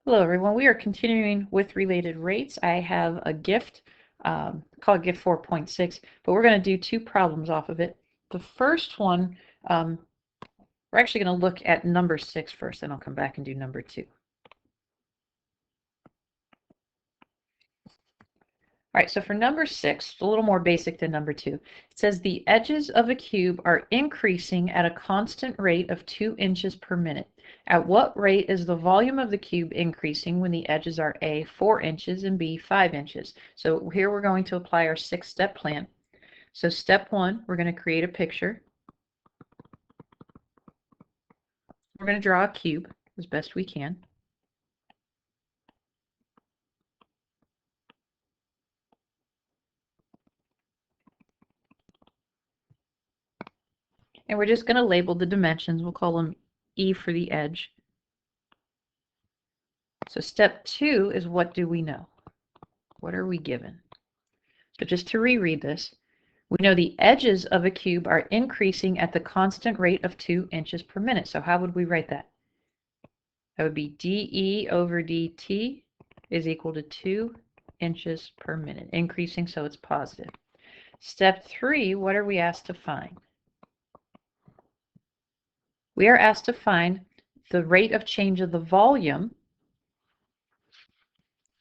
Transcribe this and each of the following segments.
Hello everyone, we are continuing with related rates. I have a gift, called gift 4.6, but we're going to do two problems off of it. The first one, we're actually going to look at number 6 first, then I'll come back and do number 2. All right, so for number 6, it's a little more basic than number 2. It says the edges of a cube are increasing at a constant rate of 2 inches per minute. At what rate is the volume of the cube increasing when the edges are A, 4 inches, and B, 5 inches? So here we're going to apply our 6-step plan. So step 1, we're going to create a picture. We're going to draw a cube as best we can. And we're just going to label the dimensions. We'll call them E for the edge. So step 2 is, what do we know? What are we given? So just to reread this, we know the edges of a cube are increasing at the constant rate of 2 inches per minute. So how would we write that? That would be dE over dt is equal to 2 inches per minute, increasing so it's positive. Step 3, what are we asked to find? We are asked to find the rate of change of the volume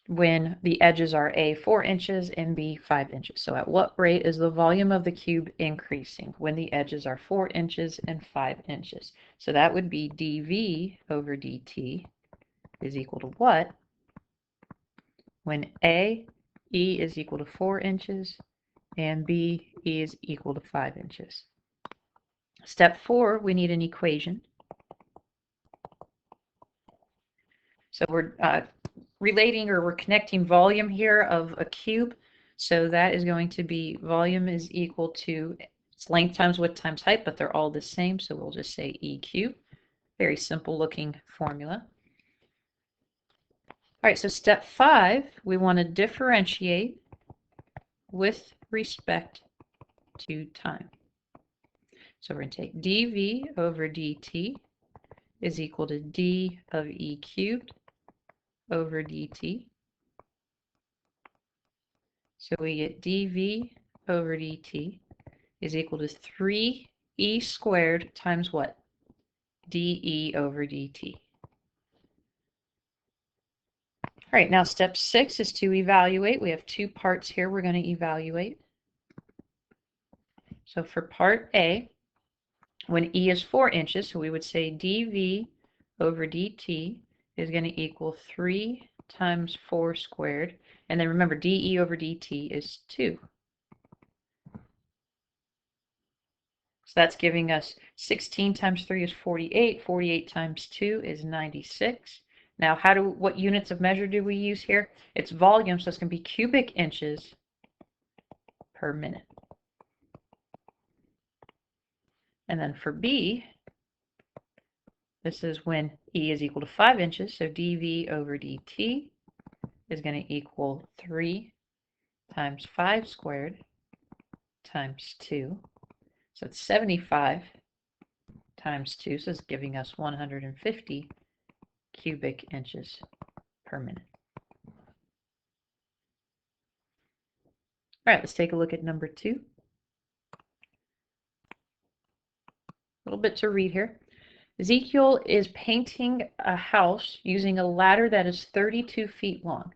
when the edges are A, 4 inches, and B, 5 inches. So at what rate is the volume of the cube increasing when the edges are 4 inches and 5 inches? So that would be dV over dt is equal to what? When A, E is equal to 4 inches, and B, E is equal to 5 inches. Step 4, we need an equation. So we're relating, or we're connecting volume here of a cube. So that is going to be volume is equal to its length times width times height, but they're all the same. So we'll just say E cubed. Very simple looking formula. All right, so step 5, we want to differentiate with respect to time. So we're going to take dV over dt is equal to d of E cubed over dt. So we get dV over dt is equal to 3e squared times what? dE over dt. All right, now step 6 is to evaluate. We have two parts here we're going to evaluate. So for part A, when E is 4 inches, so we would say dV over dt is going to equal 3 times 4 squared. And then remember, dE over dt is 2. So that's giving us 16 times 3 is 48. 48 times 2 is 96. Now, what units of measure do we use here? It's volume, so it's going to be cubic inches per minute. And then for B, this is when E is equal to 5 inches, so dV over dt is going to equal 3 times 5 squared times 2. So it's 75 times 2, so it's giving us 150 cubic inches per minute. All right, let's take a look at number 2. A little bit to read here. Ezekiel is painting a house using a ladder that is 32 feet long.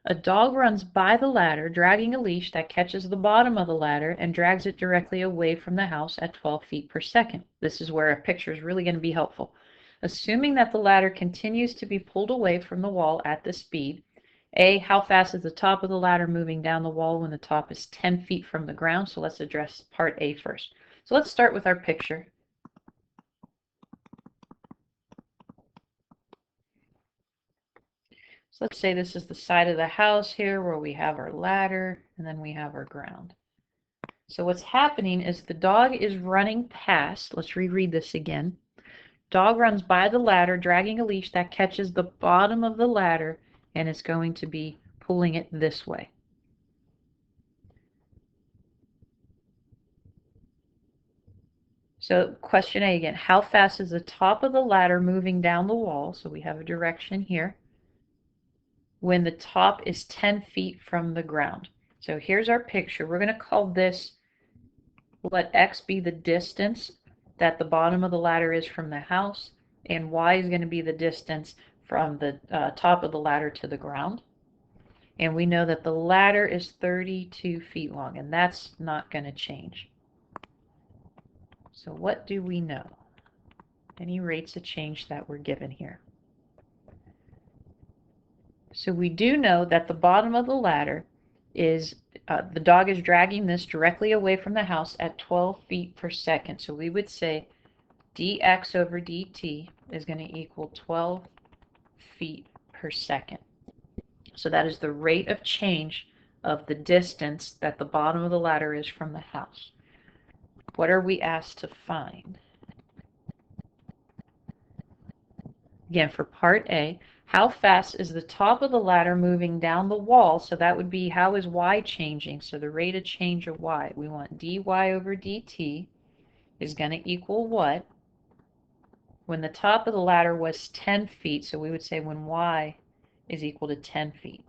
A dog runs by the ladder, dragging a leash that catches the bottom of the ladder and drags it directly away from the house at 12 feet per second. This is where a picture is really going to be helpful. Assuming that the ladder continues to be pulled away from the wall at this speed, A, how fast is the top of the ladder moving down the wall when the top is 10 feet from the ground? So let's address part A first. So let's start with our picture. So let's say this is the side of the house here where we have our ladder and then we have our ground. So what's happening is the dog is running past. Let's reread this again. Dog runs by the ladder, dragging a leash that catches the bottom of the ladder, and it's going to be pulling it this way. So question A again, how fast is the top of the ladder moving down the wall? So we have a direction here. when the top is 10 feet from the ground. So here's our picture. We're going to call this, let x be the distance that the bottom of the ladder is from the house, and y is going to be the distance from the top of the ladder to the ground. And we know that the ladder is 32 feet long, and that's not going to change. So what do we know? Any rates of change that were given here? So we do know that the bottom of the ladder is, the dog is dragging this directly away from the house at 12 feet per second. So we would say dx over dt is going to equal 12 feet per second. So that is the rate of change of the distance that the bottom of the ladder is from the house. What are we asked to find? Again, for part A, how fast is the top of the ladder moving down the wall? So that would be, how is y changing? So the rate of change of y. We want dy over dt is going to equal what? When the top of the ladder was 10 feet, so we would say when y is equal to 10 feet.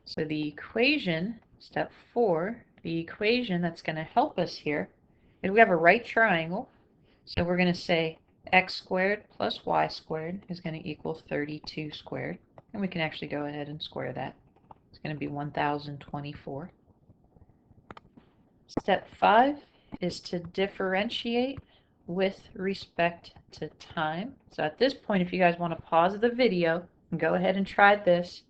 So the equation, step 4, the equation that's going to help us here is we have a right triangle. So we're going to say x squared plus y squared is going to equal 32 squared. And we can actually go ahead and square that. It's going to be 1024. Step 5 is to differentiate with respect to time. So at this point, if you guys want to pause the video and go ahead and try this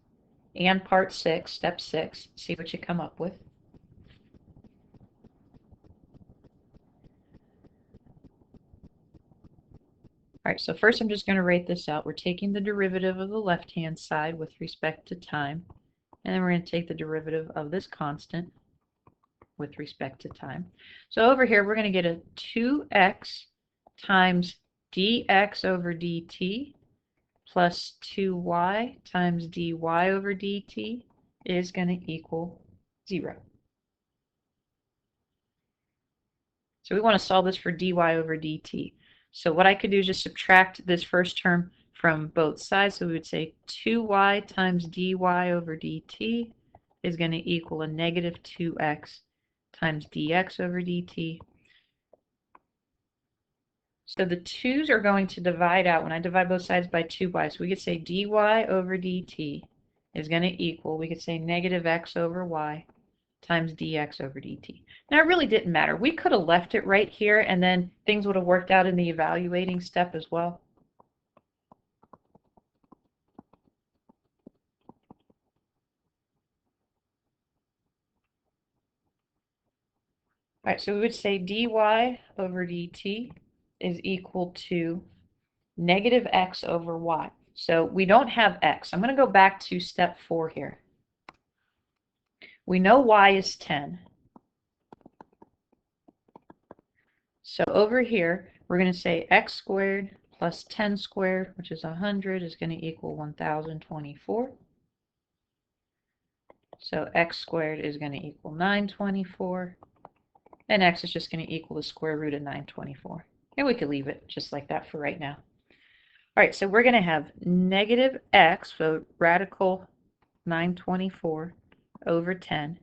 and part 6, step 6, see what you come up with. All right, so first I'm just going to write this out. We're taking the derivative of the left-hand side with respect to time, and then we're going to take the derivative of this constant with respect to time. So over here, we're going to get a 2x times dx over dt plus 2y times dy over dt is going to equal 0. So we want to solve this for dy over dt. So what I could do is just subtract this first term from both sides. So we would say 2y times dy over dt is going to equal a negative 2x times dx over dt. So the 2's are going to divide out when I divide both sides by 2y. So we could say dy over dt is going to equal, we could say negative x over y times dx over dt. Now it really didn't matter. We could have left it right here and then things would have worked out in the evaluating step as well. All right, so we would say dy over dt is equal to negative x over y. So we don't have x. I'm going to go back to step 4 here. We know y is 10. So over here, we're going to say x squared plus 10 squared, which is 100, is going to equal 1024. So x squared is going to equal 924. And x is just going to equal the square root of 924. And we could leave it just like that for right now. All right, so we're going to have negative x, so radical 924 over 10,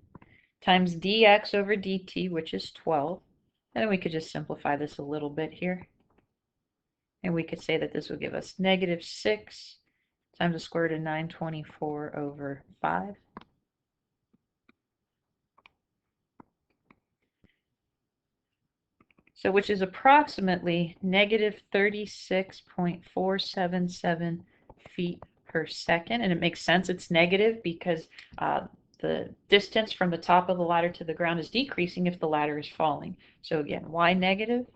times dx over dt, which is 12. And then we could just simplify this a little bit here. And we could say that this would give us negative 6 times the square root of 924 over 5. So which is approximately negative 36.477 feet per second. And it makes sense it's negative because the distance from the top of the ladder to the ground is decreasing if the ladder is falling. So again, why negative?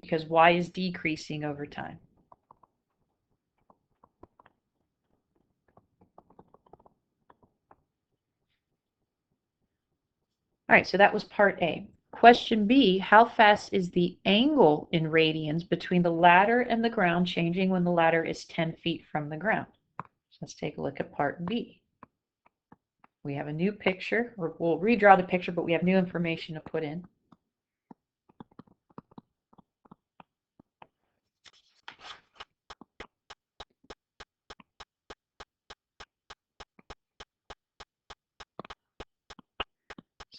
Because y is decreasing over time. All right, so that was part A. Question B, how fast is the angle in radians between the ladder and the ground changing when the ladder is 10 feet from the ground? So let's take a look at part B. We have a new picture, or we'll redraw the picture, but we have new information to put in.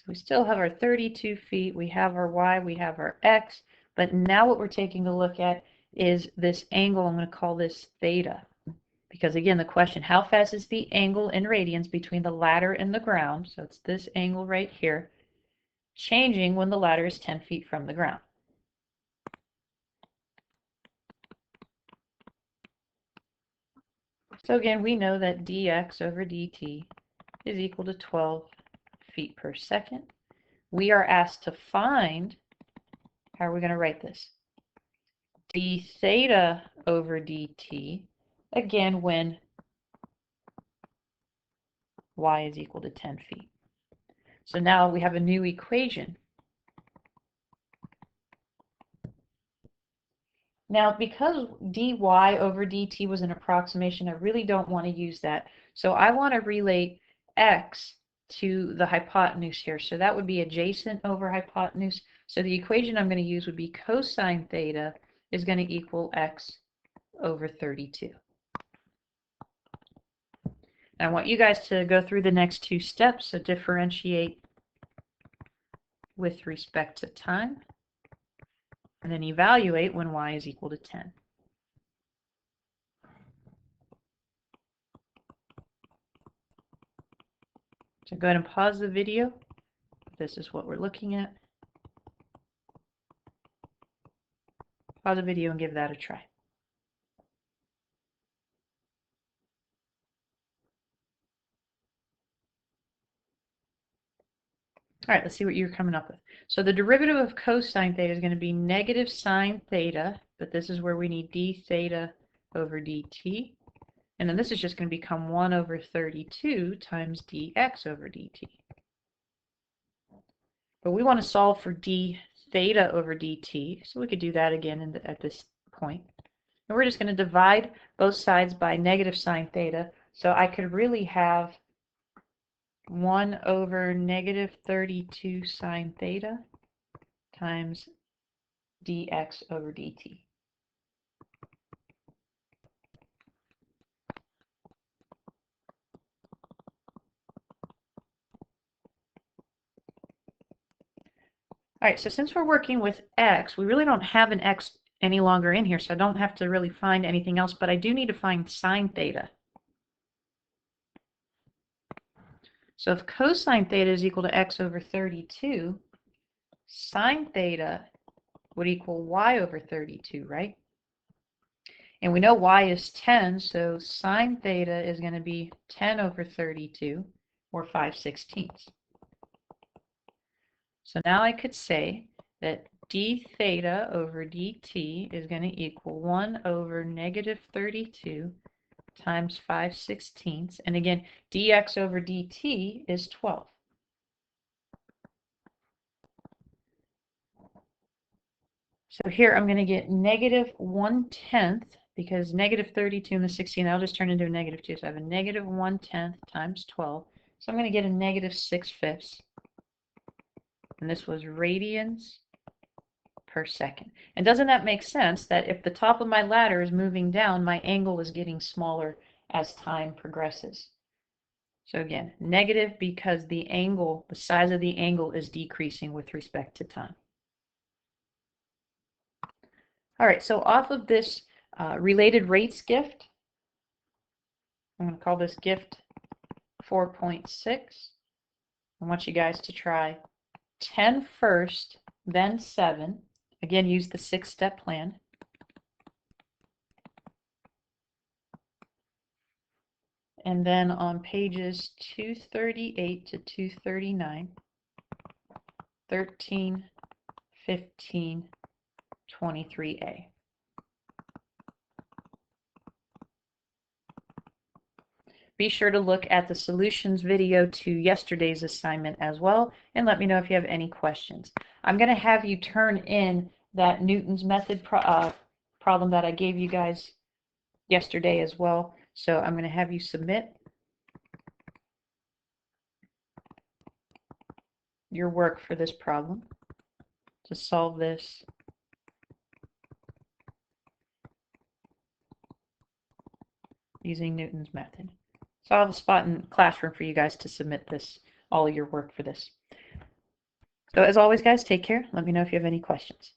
we still have our 32 feet, we have our y, we have our x, but now what we're taking a look at is this angle. I'm going to call this theta. Because again, the question, how fast is the angle in radians between the ladder and the ground, so it's this angle right here, changing when the ladder is 10 feet from the ground? So again, we know that dx over dt is equal to 12 feet per second. We are asked to find, how are we going to write this? D theta over dt, again, when y is equal to 10 feet. So now we have a new equation. Now, because dy over dt was an approximation, I really don't want to use that. So I want to relate x to the hypotenuse here. So that would be adjacent over hypotenuse. So the equation I'm going to use would be cosine theta is going to equal x over 32. I want you guys to go through the next two steps, so differentiate with respect to time, and then evaluate when y is equal to 10. So go ahead and pause the video. This is what we're looking at. Pause the video and give that a try. All right, let's see what you're coming up with. So the derivative of cosine theta is going to be negative sine theta, but this is where we need d theta over dt. And then this is just going to become 1 over 32 times dx over dt. But we want to solve for d theta over dt, so we could do that again at this point. And we're just going to divide both sides by negative sine theta, so I could really have 1 over negative 32 sine theta times dx over dt. All right, so since we're working with x, we really don't have an x any longer in here, so I don't have to really find anything else, but I do need to find sine theta. So if cosine theta is equal to x over 32, sine theta would equal y over 32, right? And we know y is 10, so sine theta is going to be 10 over 32, or 5/16. So now I could say that d theta over dt is going to equal 1 over negative 32 times 5/16. And again, dx over dt is 12. So here I'm going to get negative 1/10, because negative 32 and the 16, I'll just turn into a negative 2. So I have a negative 1/10 times 12. So I'm going to get a negative 6/5. And this was radians per second. And doesn't that make sense that if the top of my ladder is moving down, my angle is getting smaller as time progresses? So again, negative because the angle, the size of the angle is decreasing with respect to time. All right, so off of this related rates gift, I'm going to call this gift 4.6. I want you guys to try 10 first, then 7. Again, use the 6-step plan. And then on pages 238 to 239, 13, 15, 23a. Be sure to look at the solutions video to yesterday's assignment as well, and let me know if you have any questions. I'm going to have you turn in that Newton's method problem that I gave you guys yesterday as well. So I'm going to have you submit your work for this problem to solve this using Newton's method. So I'll have a spot in the classroom for you guys to submit this, all of your work for this. So as always, guys, take care. Let me know if you have any questions.